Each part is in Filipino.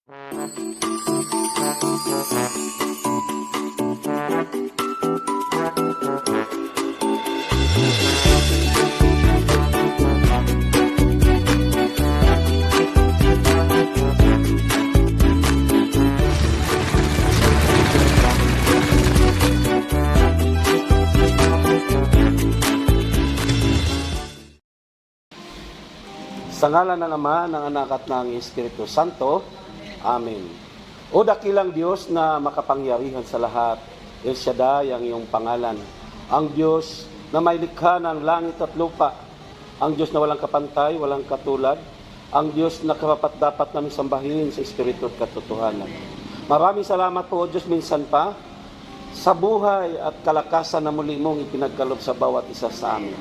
Sa ngalan ng Ama, ng Anak at ng Espiritu Santo. Amen. O dakilang Diyos na makapangyarihan sa lahat, El Shaddai ang iyong pangalan. Ang Diyos na may likha ng langit at lupa. Ang Diyos na walang kapantay, walang katulad. Ang Diyos na karapat-dapat namin sambahin sa Espiritu at katotohanan. Maraming salamat po, O Diyos, minsan pa sa buhay at kalakasan na muli mong ipinagkaloob sa bawat isa sa amin.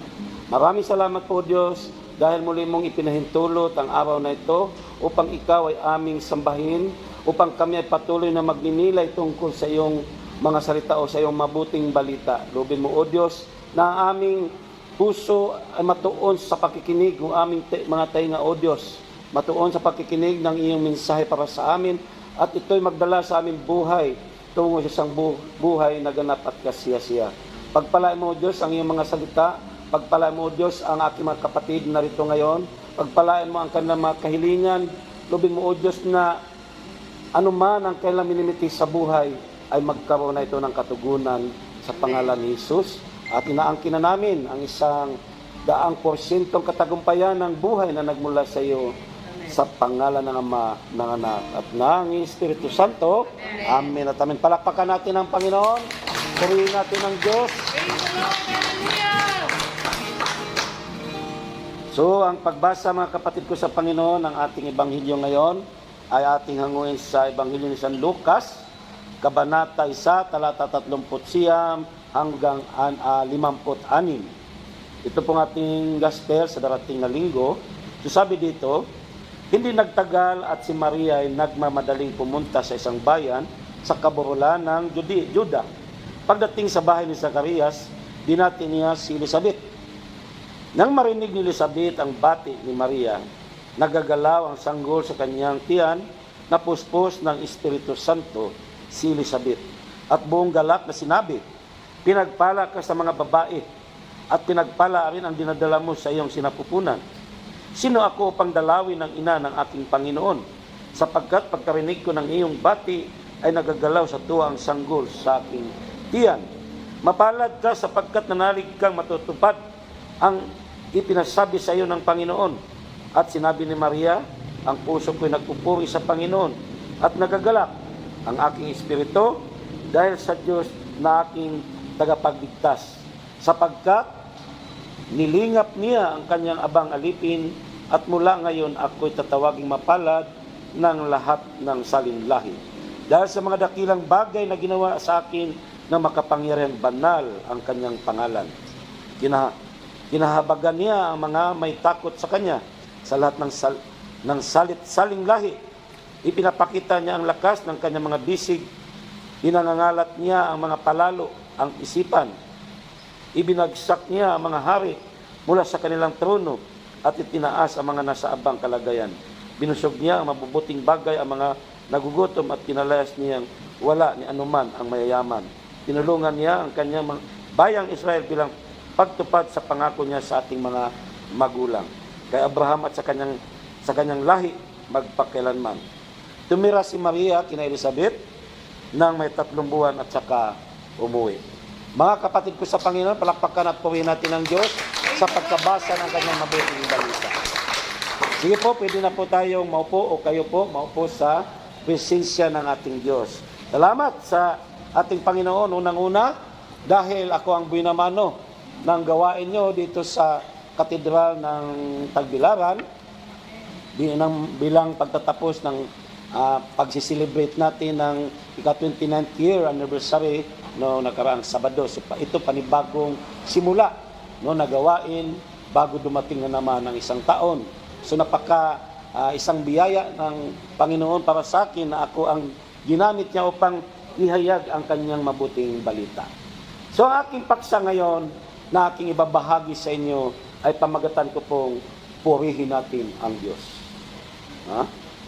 Maraming salamat po, Diyos, dahil muli mong ipinahintulot ang araw na ito upang ikaw ay aming sambahin, upang kami ay patuloy na magninilay tungkol sa iyong mga salita o sa iyong mabuting balita. Loobin mo, O Diyos, na ang aming puso ay matuon sa pakikinig ng aming mga tainga, O Diyos. Matuon sa pakikinig ng iyong mensahe para sa amin, at ito'y magdala sa aming buhay tungo sa isang buhay na ganap at kasiyasiya. Pagpalain mo, O Diyos, ang iyong mga salita. Pagpalain mo, O Diyos, ang aking mga kapatid na rito ngayon. Pagpalain mo ang kanilang mga kahilingan. Lubin mo, O Diyos, na anuman ang kanilang minimiti sa buhay ay magkaroon na ito ng katugunan sa pangalan ni Jesus. At inaangkin na namin ang 100% katagumpayan ng buhay na nagmula sa iyo sa pangalan ng Ama, ng Anak at ng Espiritu Santo. Amen. At amen. Palakpakan natin ang Panginoon. Purihin natin ang Diyos. So, ang pagbasa, mga kapatid ko sa Panginoon, ng ating Ebanghelyo ngayon ay ating hanguin sa Ebanghelyo ni San Lucas, Kabanata 1, talata 39 hanggang 56. Ito pong ating gospel sa darating na linggo. So, sabi dito, hindi nagtagal at si Maria ay nagmamadaling pumunta sa isang bayan sa kaburulan ng Juda. Pagdating sa bahay ni Zacarias, dinati niya si Elizabeth. Nang marinig ni Elizabeth ang bati ni Maria, nagagalaw ang sanggol sa kanyang tiyan, napuspos ng Espiritu Santo si Elizabeth. At buong galak na sinabi, pinagpala ka sa mga babae, at pinagpala rin ang dinadala mo sa iyong sinapupunan. Sino ako upang dalawin ng ina ng aking Panginoon? Sapagkat pagkarinig ko ng iyong bati, ay nagagalaw sa tuwa ang sanggol sa aking tiyan. Mapalad ka sapagkat nanalig kang matutupad ang ipinasabi sa iyo ng Panginoon. At sinabi ni Maria, ang puso ko'y nagpupuri sa Panginoon at nagagalak ang aking espiritu dahil sa Diyos na aking tagapagligtas, sapagkat nilingap niya ang kanyang abang alipin, at mula ngayon ako'y tatawaging mapalad ng lahat ng salinlahi. Dahil sa mga dakilang bagay na ginawa sa akin ng makapangyarihang banal ang kanyang pangalan. Kinahabagan niya ang mga may takot sa kanya sa lahat ng saling lahi. Ipinapakita niya ang lakas ng kanyang mga bisig. Pinangangalat niya ang mga palalo, ang isipan. Ibinagsak niya ang mga hari mula sa kanilang trono at itinaas ang mga nasa abang kalagayan. Binusog niya ang mabubuting bagay ang mga nagugutom at pinalayas niyang wala ni anuman ang mayayaman. Tinulungan niya ang kanyang bayang Israel bilang pagtupad sa pangako niya sa ating mga magulang. Kay Abraham at sa kanyang lahi magpakailanman. Tumira si Maria kina Elizabeth nang may 3 buwan at saka umuwi. Mga kapatid ko sa Panginoon, palakpakan at purihin natin ang Diyos sa pagkabasa ng kanyang mabuting balita. Sige po, pwede na po tayong maupo o kayo po maupo sa presensya ng ating Diyos. Salamat sa ating Panginoon unang-una dahil ako ang buinamano ng gawain nyo dito sa Katedral ng Tagbilaran bilang pagtatapos ng pagsiselebrate natin ng ika-29th year anniversary no nakaraang Sabado. So, ito panibagong simula no nagawain bago dumating na naman ang isang taon. So isang biyaya ng Panginoon para sa akin na ako ang ginamit niya upang ihayag ang kanyang mabuting balita. So ang aking paksa ngayon na aking ibabahagi sa inyo ay pamagatan ko pong purihin natin ang Diyos.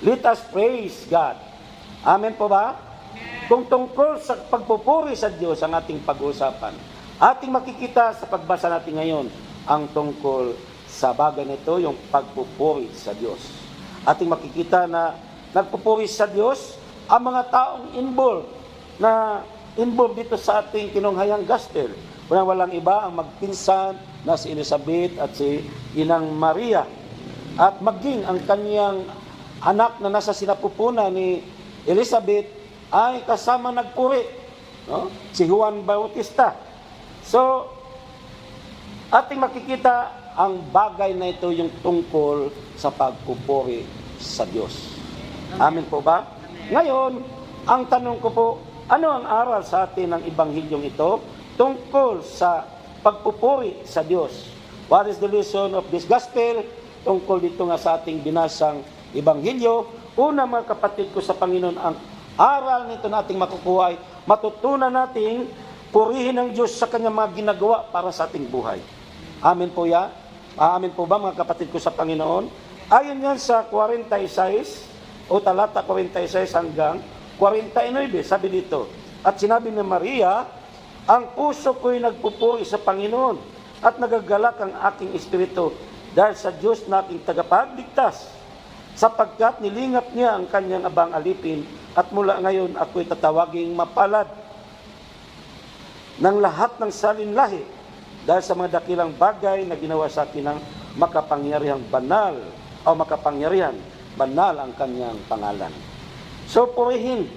Let us praise God. Amen po ba? Kung tungkol sa pagpupuri sa Diyos ang ating pag-uusapan, ating makikita sa pagbasa natin ngayon ang tungkol sa bagay nito, yung pagpupuri sa Diyos. Ating makikita na nagpupuri sa Diyos ang mga taong involved dito sa ating kinunghayang gospel. Walang iba ang magpinsan na si Elizabeth at si Inang Maria. At maging ang kanyang anak na nasa sinapupunan ni Elizabeth ay kasama nagpuri, no? Si Juan Bautista. So, ating makikita ang bagay na ito yung tungkol sa pagpupuri sa Diyos. Amen po ba? Ngayon, ang tanong ko po, ano ang aral sa atin ng ebanghilyong ito tungkol sa pagpupuri sa Diyos? What is the lesson of this gospel tungkol dito nga sa ating binasang ebanghilyo? Una, mga kapatid ko sa Panginoon, ang aral nito na ating makukuha ay matutunan nating purihin ng Diyos sa kanyang mga ginagawa para sa ating buhay. Amen po ya? Amen po ba, mga kapatid ko sa Panginoon? Ayon yan sa 46 o talata 46 hanggang 49, sabi dito, at sinabi ni Maria, ang puso ko'y nagpupuri sa Panginoon at nagagalak ang aking espiritu dahil sa Diyos na aking tagapagligtas, sapagkat nilingap niya ang kanyang abang alipin at mula ngayon ako'y tatawaging mapalad ng lahat ng salinlahi dahil sa mga dakilang bagay na ginawa sa akin ng makapangyarihang banal o makapangyarihan banal ang kanyang pangalan. So purihin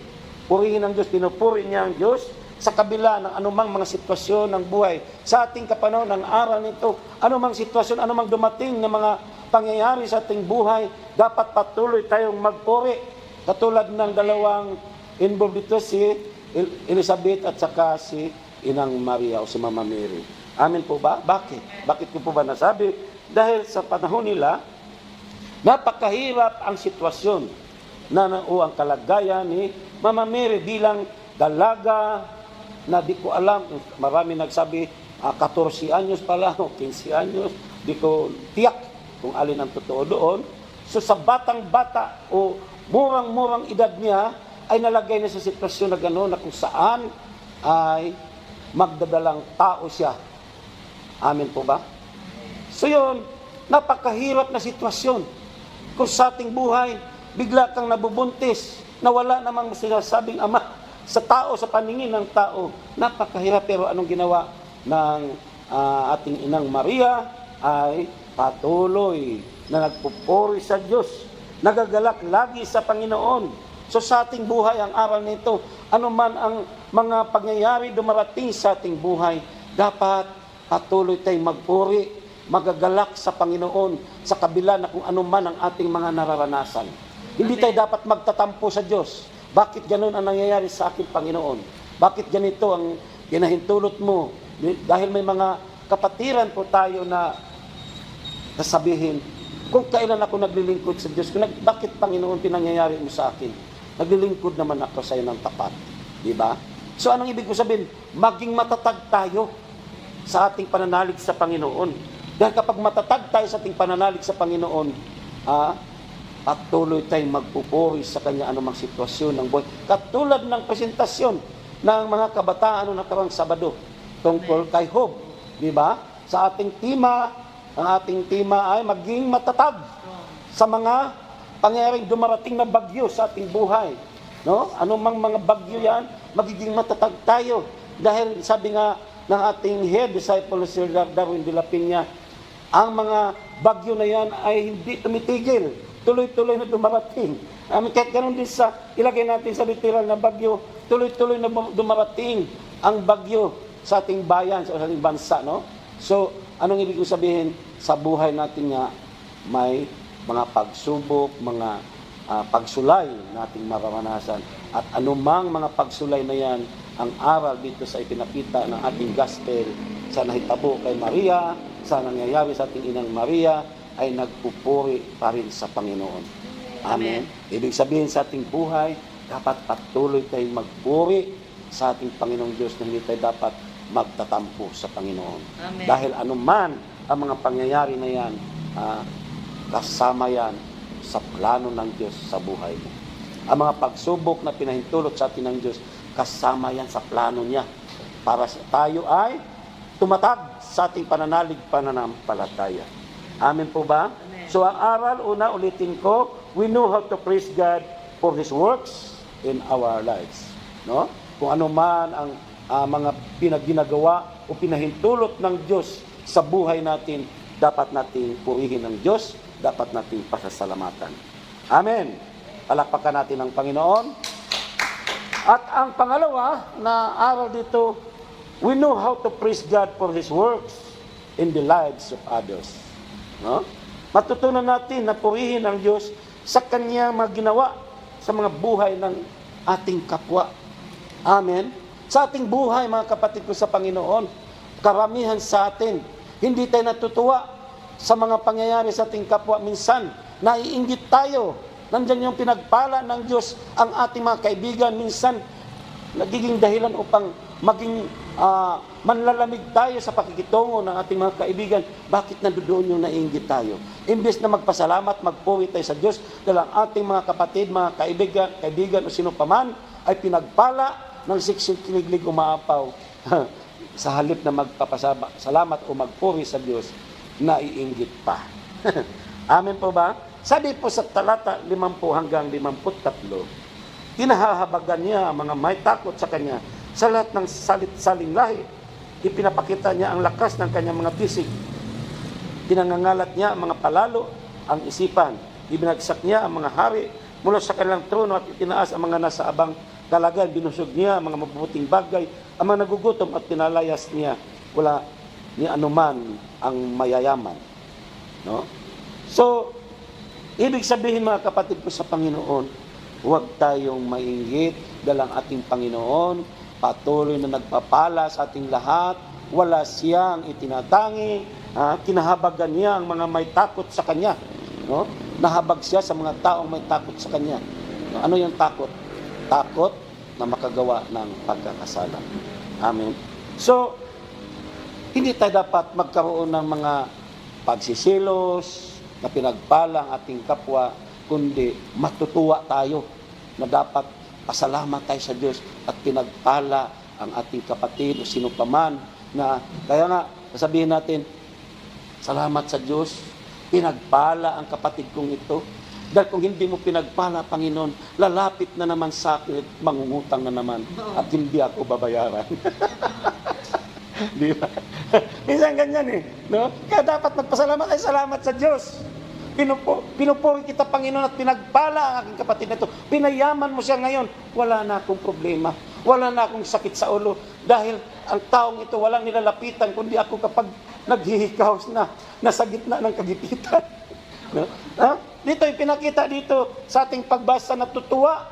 ang Diyos, pinupuri niya ang Diyos sa kabila ng anumang mga sitwasyon ng buhay. Sa ating kapanahon ng aral nito, anumang sitwasyon, anumang dumating na mga pangyayari sa ating buhay, dapat patuloy tayong magpuri. Katulad ng dalawang involved dito, si Elizabeth at saka si Inang Maria o si Mama Mary. Amen po ba? Bakit? Bakit ko po ba nasabi? Dahil sa panahon nila, napakahirap ang sitwasyon o ang kalagayan ni Mama Mary bilang dalaga na di ko alam, marami nagsabi 14 anyos pa lang o 15 anyos, di ko tiyak kung alin ang totoo doon. So sa batang-bata o murang-murang edad niya ay nalagay na sa sitwasyon na gano'n na kung saan ay magdadalang tao siya. Amen po ba? So yun, napakahirap na sitwasyon. Kung sa ating buhay, bigla kang nabubuntis, na wala namang sinasabing ama sa tao, sa paningin ng tao. Napakahirap, pero anong ginawa ng ating Inang Maria ay patuloy na nagpupuri sa Diyos, nagagalak lagi sa Panginoon. So sa ating buhay, ang aral nito, anuman ang mga pangyayari dumarating sa ating buhay, dapat patuloy tayong magpuri, magagalak sa Panginoon sa kabila na kung ano man ang ating mga nararanasan. Hindi tayo dapat magtatampo sa Diyos. Bakit ganun ang nangyayari sa aking Panginoon? Bakit ganito ang ginahintulot mo? Dahil may mga kapatiran po tayo na sasabihin, kung kailan ako naglilingkod sa Diyos, bakit Panginoon pinangyayari mo sa akin? Naglilingkod naman ako sa iyo ng tapat. Di ba? So anong ibig ko sabihin? Maging matatag tayo sa ating pananalig sa Panginoon. Dahil kapag matatag tayo sa ating pananalig sa Panginoon, patuloy tayong magpupuri sa Kanya anumang sitwasyon ng buhay. Katulad ng presentasyon ng mga kabataan noong nakarang Sabado tungkol kay Job. Di ba? Sa ating tema, ang ating tema ay maging matatag sa mga pangyayaring dumarating na bagyo sa ating buhay. No? Anumang mga bagyo yan, magiging matatag tayo. Dahil sabi nga ng ating head disciple, Sir Darwin de la Peña, ang mga bagyo na yan ay hindi tumitigil. Tuloy-tuloy na dumarating. Kahit ganun din sa, ilagay natin sa literal na bagyo, tuloy-tuloy na dumarating ang bagyo sa ating bayan, sa ating bansa. No? So, anong ibig sabihin? Sa buhay natin nga, may mga pagsubok, mga pagsulay nating mararanasan. At anumang mga pagsulay na yan, ang aral dito sa ipinakita ng ating gospel sa nahitabo kay Maria, sa nangyayari sa ating Inang Maria, ay nagpupuri pa rin sa Panginoon. Amen. Ibig sabihin sa ating buhay, dapat patuloy tayong magpuri sa ating Panginoong Diyos na hindi tayo dapat magtatampo sa Panginoon. Amen. Dahil anuman ang mga pangyayari na yan, kasama yan sa plano ng Diyos sa buhay mo. Ang mga pagsubok na pinahintulot sa atin ng Diyos, kasama yan sa plano niya para tayo ay tumatag sa ating pananampalataya. Amen po ba? Amen. So ang aral, una ulitin ko, we know how to praise God for His works in our lives. No? Kung ano man ang mga pinaginagawa o pinahintulot ng Diyos sa buhay natin, dapat nating purihin ng Diyos, dapat nating pasasalamatan. Amen. Palakpakan natin ang Panginoon. At ang pangalawa na aral dito, we know how to praise God for His works in the lives of others. No? Matutunan natin na purihin ang Diyos sa Kanya mga ginawa sa mga buhay ng ating kapwa. Amen. Sa ating buhay, mga kapatid ko sa Panginoon, karamihan sa atin, hindi tayo natutuwa sa mga pangyayari sa ating kapwa. Minsan, naiinggit tayo. Nandiyan yung pinagpala ng Diyos ang ating mga kaibigan. Minsan, nagiging dahilan upang maging manlalamig tayo sa pakikitungo ng ating mga kaibigan. Bakit nandoon yung naiinggit tayo? Imbes na magpasalamat, magpuri tayo sa Diyos dahil ang ating mga kapatid, mga kaibigan o sino paman ay pinagpala ng siksik kiniglig umaapaw. Sa halip na magpapasalamat o magpuri sa Diyos, naiinggit pa. Amen po ba? Sabi po sa talata 50 hanggang 53, tinahahabagan niya ang mga may takot sa Kanya sa lahat ng salit-saling lahi. Ipinapakita niya ang lakas ng Kanyang mga bisig. Tinangangalat niya ang mga palalo, ang isipan. Ibinagsak niya ang mga hari mula sa kanilang trono at itinaas ang mga nasa abang dalagan. Binusog niya ang mga mabubuting bagay, ang mga nagugutom at pinalayas niya. Wala ni anuman ang mayayaman. No? So, ibig sabihin mga kapatid ko sa Panginoon, huwag tayong mainggit dahil ang ating Panginoon patuloy na nagpapala sa ating lahat. Wala siyang itinatangi. Kinahabagan niya ang mga may takot sa Kanya. No? Nahabag siya sa mga taong may takot sa Kanya. No? Ano yung takot? Takot na makagawa ng pagkakasala. Amen. So, hindi tayo dapat magkaroon ng mga pagsisilos na pinagpala ang ating kapwa, kundi matutuwa tayo na dapat pasalamat tayo sa Diyos at pinagpala ang ating kapatid o sino paman na, kaya nga, sasabihin natin, salamat sa Diyos, pinagpala ang kapatid kong ito. Dahil kung hindi mo pinagpala, Panginoon, lalapit na naman sa akin at mangungutang na naman at hindi ako babayaran. Di ba? Minsan ganyan no? Kaya dapat magpasalamat ay salamat sa Diyos. Pinupuri kita, Panginoon, at pinagpala ang aking kapatid na ito. Pinayaman mo siya ngayon. Wala na akong problema. Wala na akong sakit sa ulo. Dahil ang taong ito walang nilalapitan, kundi ako kapag naghihikaos na, nasa gitna ng kagipitan. No? Dito, ipinakita dito sa ating pagbasa, natutuwa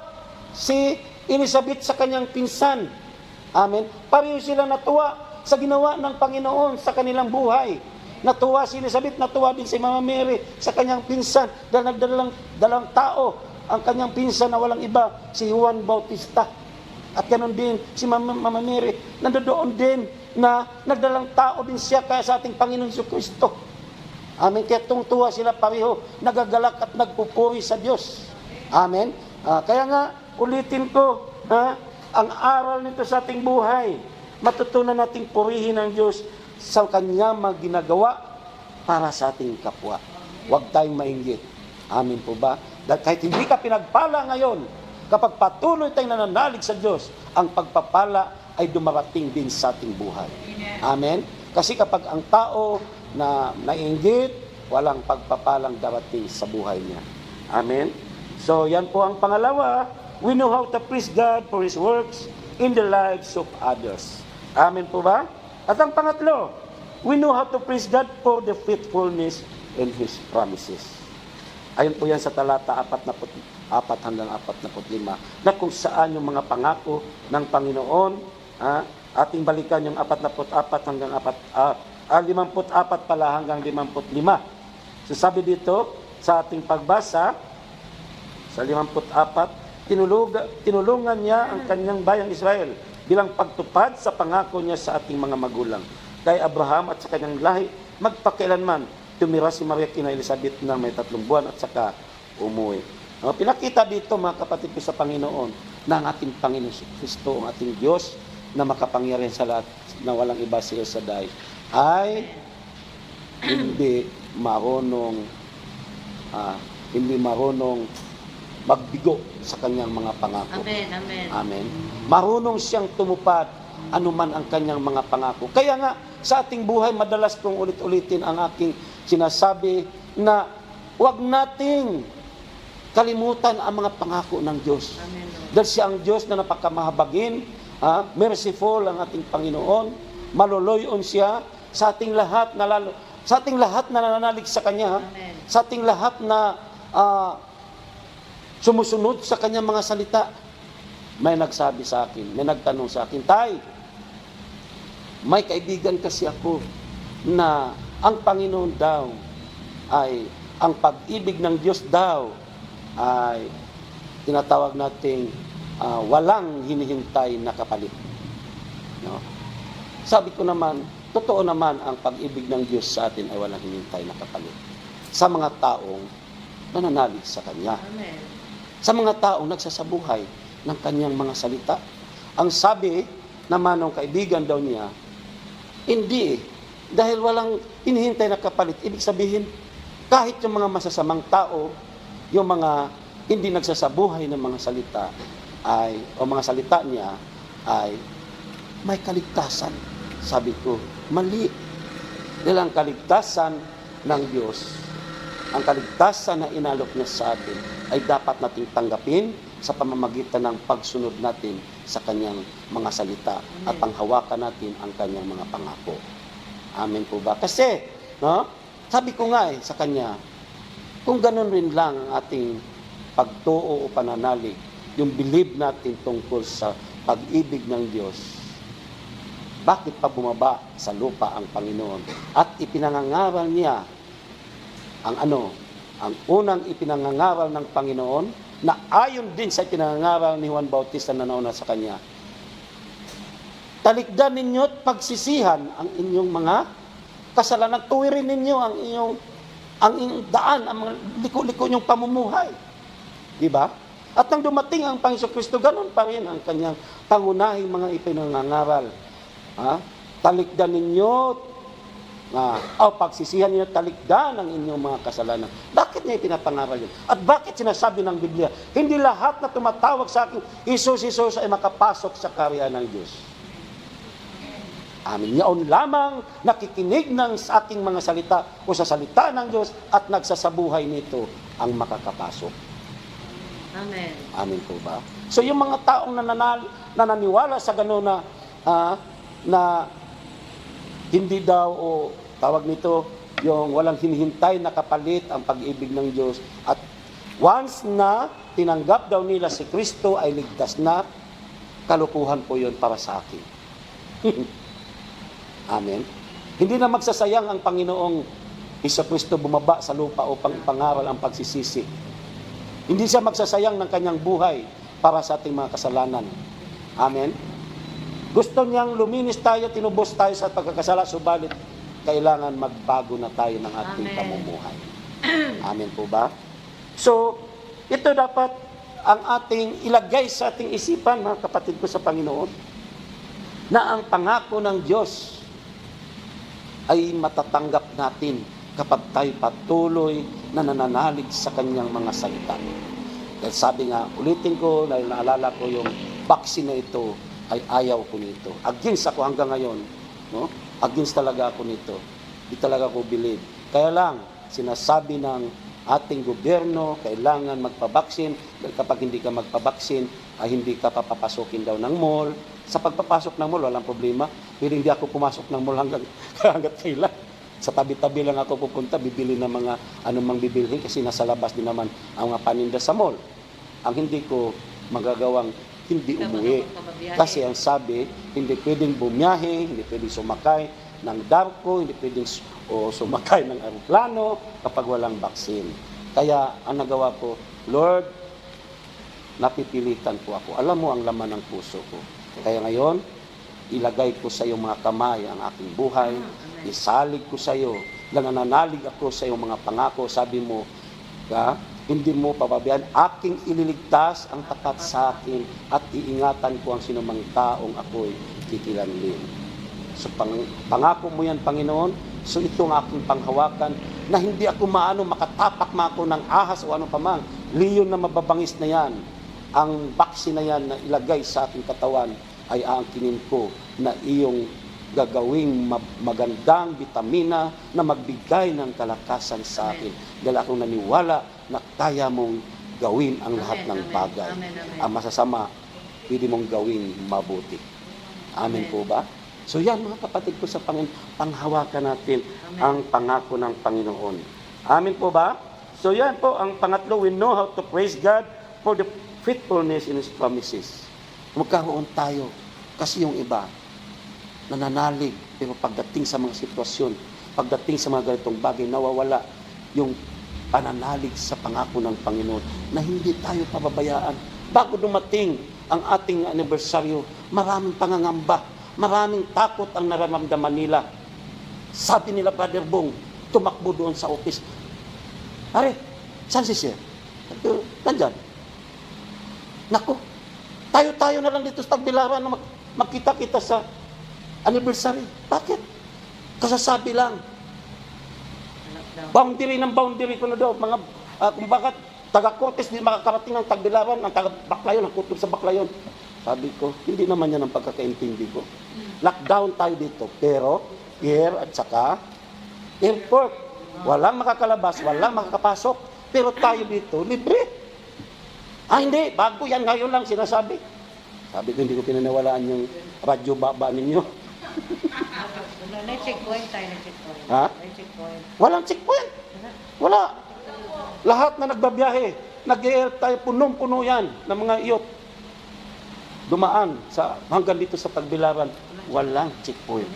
si Elizabeth sa kanyang pinsan. Amen. Pareho sila natuwa sa ginawa ng Panginoon sa kanilang buhay. Natuwa si Elizabeth, natuwa din si Mama Mary sa kanyang pinsan dahil nagdalang tao ang kanyang pinsan na walang iba, si Juan Bautista. At ganoon din si Mama Mary, nandoon din na nagdalang tao din siya kaya sa ating Panginoon Jesucristo. Amen. Kaya tungtuwa sila pareho, nagagalak at nagpupuri sa Diyos. Amen. Kaya nga, ulitin ko, ang aral nito sa ating buhay, matutunan nating purihin ang Diyos sa Kanya mga ginagawa para sa ating kapwa. Huwag tayong mainggit. Amin po ba? Dahil kahit hindi ka pinagpala ngayon, kapag patuloy tayong nananalig sa Diyos, ang pagpapala ay dumarating din sa ating buhay. Amen? Kasi kapag ang tao na naiinggit, walang pagpapalang darating sa buhay niya. Amen? So, yan po ang pangalawa. We know how to praise God for His works in the lives of others. Amen po ba? At ang pangatlo, we know how to praise God for the faithfulness in His promises. Ayun po yan sa talata 44 hanggang 45, na kung saan yung mga pangako ng Panginoon, ating balikan yung 44 hanggang 54 pala hanggang 55. So sabi dito, sa ating pagbasa, sa 54, tinulungan niya ang kanyang bayang Israel bilang pagtupad sa pangako niya sa ating mga magulang. Kay Abraham at sa kanyang lahi, magpakailanman, tumira si Maria kina Elizabeth na may 3 buwan at saka umuwi. No, pinakita dito mga kapatid ko sa Panginoon na ang ating Panginoon si Kristo, ang ating Diyos na makapangyarihan sa lahat, na walang iba si El Shaddai, ay hindi marunong magbigo sa kanyang mga pangako. Amen, amen. Amen. Marunong siyang tumupad anuman ang kanyang mga pangako. Kaya nga, sa ating buhay, madalas kong ulit-ulitin ang aking sinasabi na huwag nating kalimutan ang mga pangako ng Diyos. Amen, Lord. Dahil siya ang Diyos na napakamahabagin, merciful ang ating Panginoon, maloloyon siya sa ating lahat na nananalig sa Kanya, Amen. sa ating lahat na sumusunod sa Kanyang mga salita. May nagsabi sa akin, may nagtanong sa akin, Tay, may kaibigan kasi ako na ang Panginoon daw ay, ang pag-ibig ng Diyos daw ay tinatawag nating walang hinihintay na kapalit. No? Sabi ko naman, totoo naman ang pag-ibig ng Diyos sa atin ay walang hinihintay na kapalit. Sa mga taong nananalig sa Kanya. Amen. Sa mga taong nagsasabuhay ng Kanyang mga salita. Ang sabi naman ng kaibigan daw niya, hindi dahil walang hinihintay na kapalit. Ibig sabihin, kahit yung mga masasamang tao, yung mga hindi nagsasabuhay ng mga salita o mga salita niya ay may kaligtasan. Sabi ko, mali. Dahil ang kaligtasan ng Diyos, ang kaligtasan na inalok niya sa atin ay dapat nating tanggapin sa pamamagitan ng pagsunod natin sa Kanyang mga salita. Amen. At panghawakan natin ang Kanyang mga pangako. Amen po ba? Kasi, no, sabi ko nga sa Kanya, kung ganun rin lang ang ating pagtuo o pananalig, yung believe natin tungkol sa pag-ibig ng Diyos, bakit pa bumaba sa lupa ang Panginoon? At ipinangangaral niya ang unang ipinangangaral ng Panginoon na ayon din sa ipinangangaral ni Juan Bautista na nauna sa Kanya. Talikdan ninyo at pagsisihan ang inyong mga kasalanan. Tuwirin ninyo ang inyong daan, ang mga liko-liko nyong pamumuhay. Di ba? At nang dumating ang Panginoon Kristo, ganun pa rin ang Kanyang pangunahing mga ipinangangaral. Talikdan ninyo, pagsisihan ninyo, talikdan ang inyong mga kasalanan. Bakit niya ipinapangaral yun? At bakit sinasabi ng Biblia, hindi lahat na tumatawag sa akin, Isus ay makapasok sa kaharian ng Diyos. Amin. Yaon lamang nakikinig sa aking mga salita o sa salita ng Diyos at nagsasabuhay nito ang makakapasok. Amen. Amin po ba? So yung mga taong nananiwala sa gano'n na hindi daw o tawag nito yung walang hinihintay na kapalit ang pag-ibig ng Diyos at once na tinanggap daw nila si Kristo ay ligtas na, kalukuhan po yun para sa akin. Amen. Hindi na magsasayang ang Panginoong Kristo bumaba sa lupa upang ipangaral ang pagsisisi. Hindi siya magsasayang ng kanyang buhay para sa ating mga kasalanan. Amen. Gusto niyang luminis tayo, tinubos tayo sa pagkakasala, subalit kailangan magbago na tayo ng ating pamumuhay. Amen po ba? So, ito dapat ang ating ilagay sa ating isipan, mga kapatid ko sa Panginoon, na ang pangako ng Diyos ay matatanggap natin kapag tayo patuloy na nananalig sa Kanyang mga salita. Dahil sabi nga, ulitin ko, dahil naalala ko yung vaccine na ito, ay ayaw ko nito. Against ako hanggang ngayon. No? Against talaga ako nito. Di talaga ko believe. Kaya lang, sinasabi ng ating gobyerno, kailangan magpabaksin. Dahil kapag hindi ka magpabaksin, ay hindi ka papapasukin daw ng mall. Sa pagpapasok ng mall, walang problema. Pero hindi ako pumasok ng mall hanggang kailan. Sa tabi-tabi lang ako pupunta, bibili ng mga anumang bibilhin kasi nasa labas din naman ang mga paninda sa mall. Ang hindi ko magagawang hindi umuwi. Kasi ang sabi, hindi pwedeng bumiyahe, hindi pwedeng sumakay ng darko, hindi pwedeng sumakay ng aeroplano kapag walang baksin. Kaya ang nagawa ko, Lord, napipilitan po ako. Alam mo ang laman ng puso ko. Kaya ngayon, ilagay ko sa iyong mga kamay ang aking buhay, isalig ko sa iyo, nananalig ako sa iyong mga pangako. Sabi mo, hindi mo pababayaan. Aking ililigtas ang tapat sa akin at iingatan ko ang sinumang taong ako'y kikilanlin. So pangako mo yan, Panginoon. So ito ang aking panghawakan na hindi ako makatapak ako ng ahas o ano pamang. Leon na mababangis na yan, ang baksi na yan na ilagay sa aking katawan ay aangkinin ko na iyong gagawing magandang vitamina na magbigay ng kalakasan sa akin. Dahil akong naniwala na kaya mong gawin ang lahat ng bagay. Ang masasama, pwede mong gawin mabuti. Amen po ba? So yan mga kapatid ko sa Panginoon, panghawakan natin ang pangako ng Panginoon. Amen po ba? So yan po, ang pangatlo, we know how to praise God for the faithfulness in His promises. Magkaroon tayo. Kasi yung iba, nananalig, pero pagdating sa mga sitwasyon, pagdating sa mga ganitong bagay, nawawala yung pananalig sa pangako ng Panginoon na hindi tayo pababayaan. Bago dumating ang ating anibersaryo, maraming pangangamba, maraming takot ang nararamdaman nila. Sabi nila, Brother Bong, tumakbo doon sa office. Pare, saan si Sir? Nandyan. Naku, tayo-tayo na lang dito sa Tagbilaran na magkita-kita sa anniversary. Bakit? Kasasabi lang. Boundary ng boundary ko na daw. Mga, kung bakit taga-Cortes di makakarating ng Tagbilaran, ang taga-Baklayon, ang kutob sa Baklayon. Sabi ko, hindi naman yan ang pagkakaintindi ko. Lockdown tayo dito. Pero, air at saka airport. Walang makakalabas, walang makakapasok. Pero tayo dito, libre. Hindi, bago yan, ngayon lang sinasabi. Sabi ko, hindi ko pinaniwalaan yung radyo baba ninyo. May checkpoint tayo, may checkpoint. Ha? May checkpoint. Walang checkpoint. Wala. Lahat na nagbabiyahe, nag-air tayo, punong-puno yan ng mga iyot. Dumaan hanggang dito sa Tagbilaran, walang checkpoint.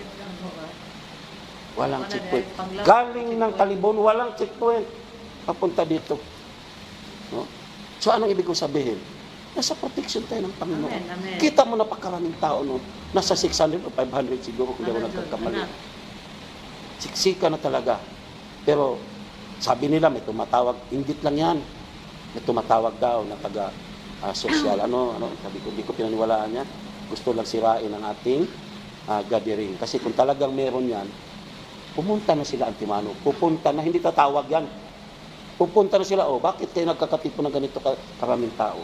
Walang checkpoint. Galing ng Talibon, walang checkpoint. Papunta dito. No? So, anong ibig kong sabihin? Nasa protection tayo ng Panginoon. Amen, amen. Kita mo napakaraming tao noon. Nasa 600 o 500 siguro kung di ako nagkakamali. Siksika na talaga. Pero, sabi nila, may tumatawag. Ingit lang yan. May tumatawag daw na taga-social. Sabi ko, hindi ko pinaniwalaan yan. Gusto lang sirain ang ating gathering. Kasi kung talagang meron yan, pumunta na sila Antimano. Pupunta na, hindi tatawag yan. Pupunta na sila, bakit kayo nagkakatipo ng ganito karaming tao?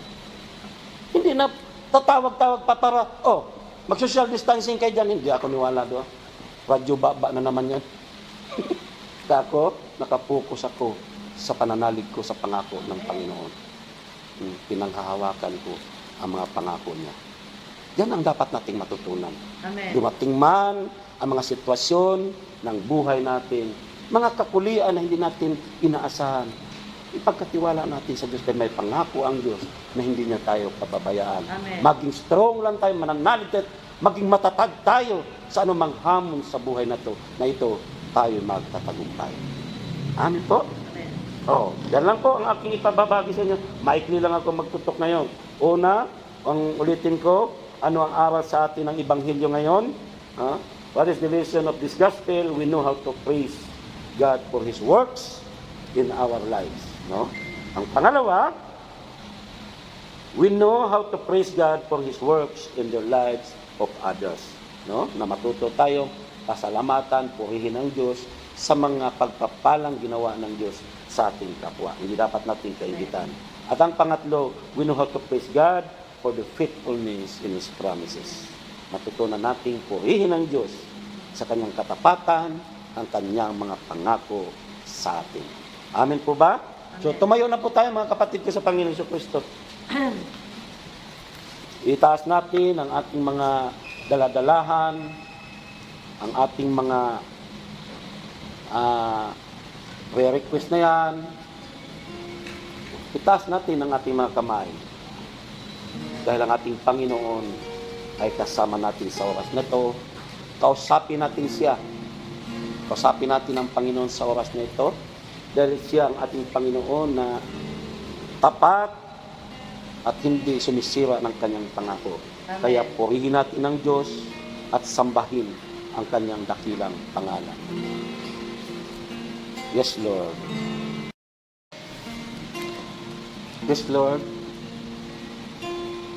Hindi na tatawag-tawag pa para, mag-social distancing kayo dyan. Hindi ako niwala doon. Radyo baba na naman yan. Kaya ako, nakapokus ako sa pananalig ko sa pangako ng Panginoon. Pinanghahawakan ko ang mga pangako niya. Yan ang dapat nating matutunan. Amen. Dumating man ang mga sitwasyon ng buhay natin, mga kakulian na hindi natin inaasahan, ipagkatiwala natin sa Diyos dahil may pangako ang Diyos na hindi niya tayo pababayaan. Amen. Maging strong lang tayo, mananalig tayo, maging matatag tayo sa anumang hamon sa buhay na ito tayo magtatagumpay. Amen po? Amen. Yan lang po ang aking ipababagi sa inyo. Maikli lang ako magtutok ngayon. Una, ang ulitin ko, ano ang aral sa atin ng Ebanghelyo ngayon? What is the lesson of this gospel? We know how to praise God for His works in our lives. No? Ang pangalawa, we know how to praise God for His works in the lives of others. No? Na matuto tayo, pasalamatan, purihin ng Diyos sa mga pagpapalang ginawa ng Diyos sa ating kapwa. Hindi dapat natin kaingitan. At ang pangatlo, we know how to praise God for the faithfulness in His promises. Matutunan natin purihin ng Diyos sa Kanyang katapatan, ang Kanyang mga pangako sa atin. Amen po ba? Amen. So tumayo na po tayo mga kapatid ko sa Panginoon Kristo. Itaas natin ang ating mga daladalahan, ang ating mga prayer request na yan. Itaas natin ang ating mga kamay. Dahil ang ating Panginoon ay kasama natin sa oras na ito. Kausapin natin siya. Kausapin natin ang Panginoon sa oras na ito. Dahil siya ang ating Panginoon na tapat at hindi sumisira ng kanyang pangako. Amen. Kaya purihin natin ang Diyos at sambahin ang kanyang dakilang pangalan. Yes, Lord. Yes, Lord.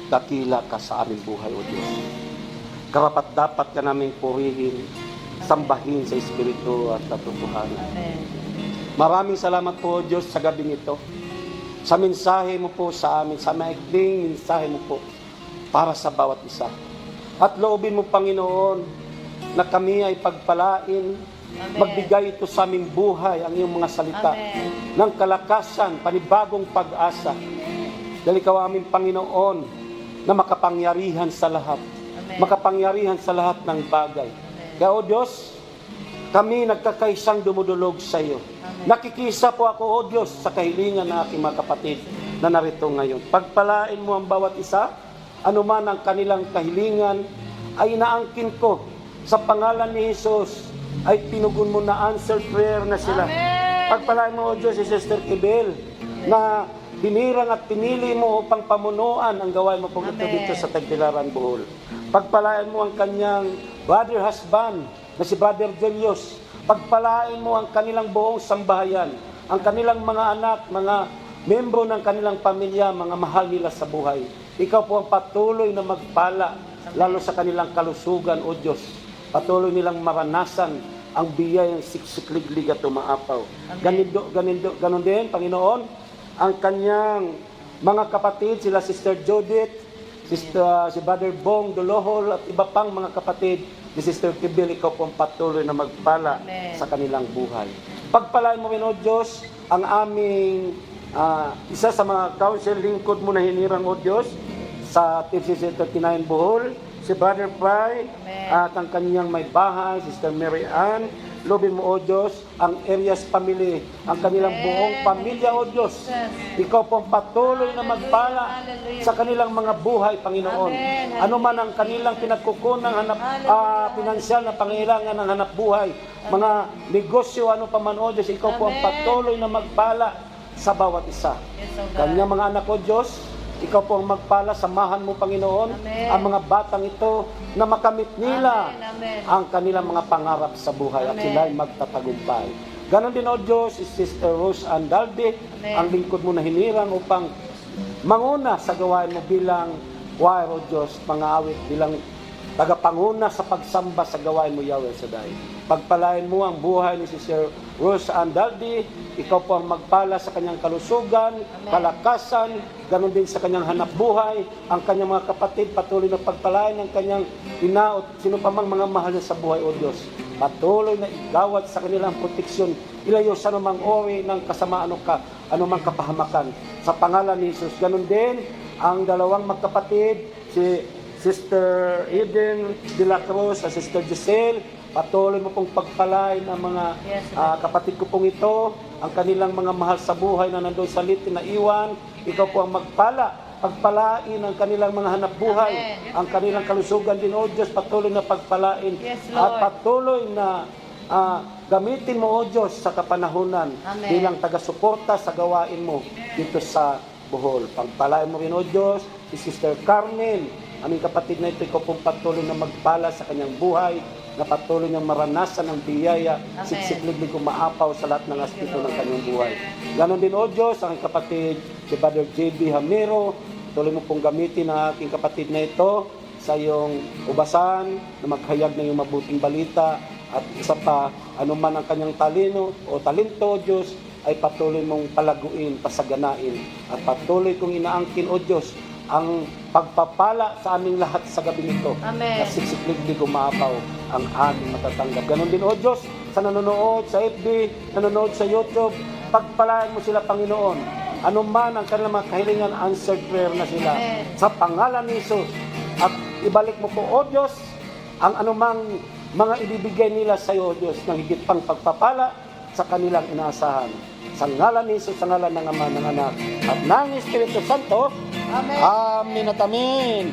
Dakila ka sa aming buhay, O Diyos. Karapat-dapat ka naming purihin, sambahin sa Espiritu at katotohanan. Amen. Maraming salamat po, O Diyos, sa gabing ito. Sa mensahe mo po sa amin, sa maikling mensahe mo po para sa bawat isa. At loobin mo, Panginoon, na kami ay pagpalain, magbigay ito sa aming buhay, ang iyong mga salita, Amen. ng kalakasan, panibagong pag-asa. Dahil ikaw aming Panginoon na makapangyarihan sa lahat. Amen. Makapangyarihan sa lahat ng bagay. Kaya, O Diyos, kami nagkakaisang dumudulog sa iyo. Amen. Nakikisa po ako, O Diyos, sa kahilingan ng aking mga kapatid na narito ngayon. Pagpalain mo ang bawat isa, anuman ang kanilang kahilingan, ay inaangkin ko sa pangalan ni Jesus, ay tinugon mo na answered prayer na sila. Amen. Pagpalain mo, O Diyos, si Sister Kibel, na binirang at pinili mo upang pamunuan ang gawain mo po ito Amen. dito sa Tagbilaran, Bohol. Pagpalain mo ang kanyang brother husband na si Brother Julius. Pagpalain mo ang kanilang buong sambahayan, ang kanilang mga anak, mga membro ng kanilang pamilya, mga mahal nila sa buhay. Ikaw po ang patuloy na magpala, lalo sa kanilang kalusugan, O Diyos. Patuloy nilang maranasan ang biyayang siksikliglig at umaapaw. Ganon din, Panginoon, ang kanyang mga kapatid, sila Sister Judith, si Brother Bong Dolohol, at iba pang mga kapatid ni Sister Kibel, ikaw po ang patuloy na magpala Amen. sa kanilang buhay. Pagpalain mo, O Diyos, ang aming isa sa mga council lingkod mo na hinirang, O Diyos, sa TFCC 39 Bohol, si Brother Fry, Amen. at ang kanyang may bahay, Sister Mary Ann. Lobin mo, O Diyos, ang Arias family, ang kanilang Amen. buong pamilya, O Diyos. Jesus. Ikaw po ang patuloy na magpala Hallelujah. sa kanilang mga buhay, Panginoon. Amen. Ano man ang kanilang pinagkukunang pinansyal na pangailangan ng hanap buhay, mga negosyo, ano pa man, O Diyos, ikaw po ang Amen. patuloy na magpala sa bawat isa. Yes, O God. Kanyang mga anak, O Diyos, ikaw po ang magpala, samahan mo, Panginoon, Amen. ang mga batang ito na makamit nila Amen, amen. ang kanilang mga pangarap sa buhay at Amen. sila ay magtatagumpay. Ganon din, O Diyos, si Sister Rose Andalde, Amen. ang lingkod mo na hinirang upang manguna sa gawain mo bilang choir, O Diyos, mga awit, bilang tagapanguna sa pagsamba sa gawain mo, Yahweh Shaddai. Pagpalain mo ang buhay ni Sister Rose Andalde, ikaw po ang magpala sa kanyang kalusugan, kalakasan, ganon din sa kanyang hanap buhay, ang kanyang mga kapatid, patuloy na pagpalain ang kanyang ina o sino pa mang mga mahal niya sa buhay, O Diyos. Patuloy na igawad sa kanilang proteksyon, ilayo sa anumang ori ng kasamaan o anumang kapahamakan. Sa pangalan ni Jesus, ganon din ang dalawang magkapatid, si Sister Eden de la Cruz at Sister Giselle, patuloy mo pong pagpalain ang mga Yes, kapatid ko pong ito, ang kanilang mga mahal sa buhay na nandoon sa litin na iwan. Ikaw po ang magpala, pagpalain ang kanilang mga hanap buhay, Amen. ang kanilang kalusugan din, O Diyos, patuloy na pagpalain. Yes, At Lord. patuloy na gamitin mo, O Diyos, sa kapanahunan Amen. bilang taga-suporta sa gawain mo dito sa Bohol. Pagpalain mo rin, O Diyos, si Sister Carmen, aming kapatid na ito, ikaw pong patuloy na magpala sa kanyang buhay, na patuloy niyang maranasan ang biyaya, Amen. siksikliglig umaapaw sa lahat ng aspeto ng kanyang buhay. Ganon din, O Diyos, ang aking kapatid, si Brother JB Hamero, tuloy mo pong gamitin ang aking kapatid na ito sa iyong ubasan, na maghayag ng iyong mabuting balita, at isa pa, anuman ang kanyang talino o talento, O Diyos, ay patuloy mong palaguin, pasaganain, at patuloy kong inaangkin, O Diyos, ang pagpapala sa aming lahat sa gabi nito. Amen. Na siksikliglig umaapaw ang aming matatanggap. Ganon din, O Diyos, sa nanonood sa FB, nanonood sa YouTube, pagpalaan mo sila, Panginoon. Ano man ang kanilang mga kahilingan, answered prayer na sila. Amen. Sa pangalan ni Jesus. At ibalik mo po, O Diyos, ang anumang mga ibibigay nila sa iyo, O Diyos, ng higit pang pagpapala sa kanilang inaasahan. Sa ngalan ni Jesus, sa ngalan ng Ama, ng Anak, at ng Espiritu Santo. Amen. Amin at amin.